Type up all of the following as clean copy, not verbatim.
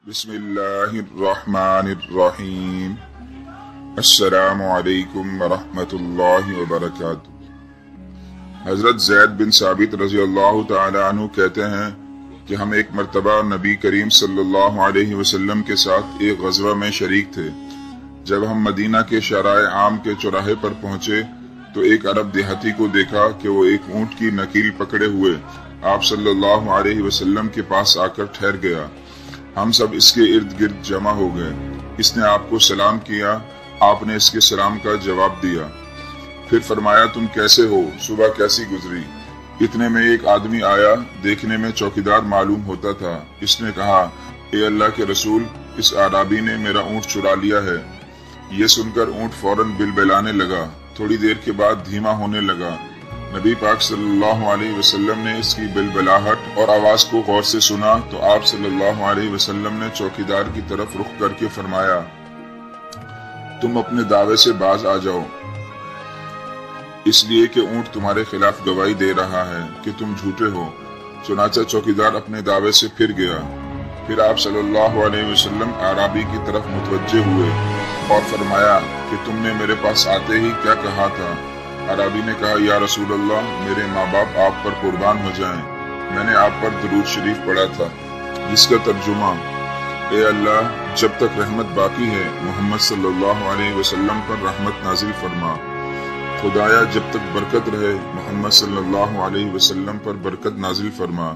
बिस्मिल्लाहिर्रहमानिर्रहीम। अस्सलामु अलैकुम वरहमतुल्लाहि वबरकातुहू। हजरत ज़ैद बिन साबित रज़ी अल्लाह तआला अन्हु कहते हैं कि हम एक मरतबा नबी करीम सल्लल्लाहु अलैहि वसल्लम के साथ एक ग़ज़वा में शरीक थे। जब हम मदीना के शराए आम के चौराहे पर पहुंचे तो एक अरब देहाती को देखा कि वो एक ऊंट की नकील पकड़े हुए आप सल्लल्लाहु अलैहि वसल्लम के पास आकर ठहर गया। हम सब इसके इर्द गिर्द जमा हो गए। इसने आपको सलाम किया, आपने इसके सलाम का जवाब दिया। फिर फरमाया, तुम कैसे हो, सुबह कैसी गुजरी। इतने में एक आदमी आया, देखने में चौकीदार मालूम होता था। इसने कहा, ए अल्लाह के रसूल, इस आराबी ने मेरा ऊंट चुरा लिया है। ये सुनकर ऊंट फौरन बिलबिलाने लगा, थोड़ी देर के बाद धीमा होने लगा। नबी पाक सल्लल्लाहु अलैहि वसल्लम ने इसकी बिलबिलाहट और आवाज को गौर से सुना तो आप सल्लल्लाहु अलैहि वसल्लम ने चौकीदार की तरफ रुख करके फरमाया, तुम अपने दावे से बाज आ जाओ, इसलिए कि ऊंट तुम्हारे खिलाफ गवाही दे रहा है कि तुम झूठे हो। चुनाचा चौकीदार अपने दावे से फिर गया। फिर आप सल्लल्लाहु अलैहि वसल्लम आराबी की तरफ मुतवज्जे हुए और फरमाया कि तुमने मेरे पास आते ही क्या कहा था। अराबी ने कहा, या रसूल अल्लाह, मेरे माँ बाप आप पर कुर्बान हो जाएं। मैंने आप पर दुरूद शरीफ पढ़ा था, जिसका तर्जुमा, ए अल्लाह, जब तक रहमत बाकी है मोहम्मद सल्लल्लाहु अलैहि वसल्लम पर रहमत नाजिल फरमा। खुदाया, जब तक बरकत रहे मोहम्मद सल्लल्लाहु अलैहि वसल्लम पर बरकत नाजिल फरमा।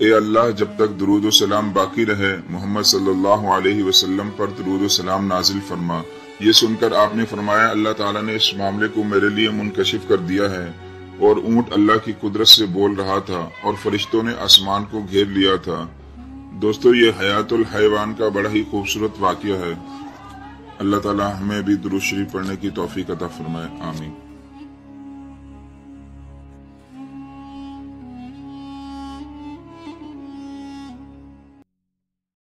ए अल्लाह, जब तक दुरूद व सलाम बाकी रहे मोहम्मद सल्लल्लाहु अलैहि वसल्लम पर दुरूद व सलाम नाजिल फरमा। ये सुनकर आपने फरमाया, अल्लाह ताला ने इस मामले को मेरे लिए मुनकशिफ कर दिया है। और ऊंट अल्लाह की कुदरत से बोल रहा था और फरिश्तों ने आसमान को घेर लिया था। दोस्तों, ये हयातुल हैवान का बड़ा ही खूबसूरत वाक़या है। अल्लाह ताला हमें भी दुरूद शरीफ पढ़ने की तौफीक अता फरमाए। आमीन।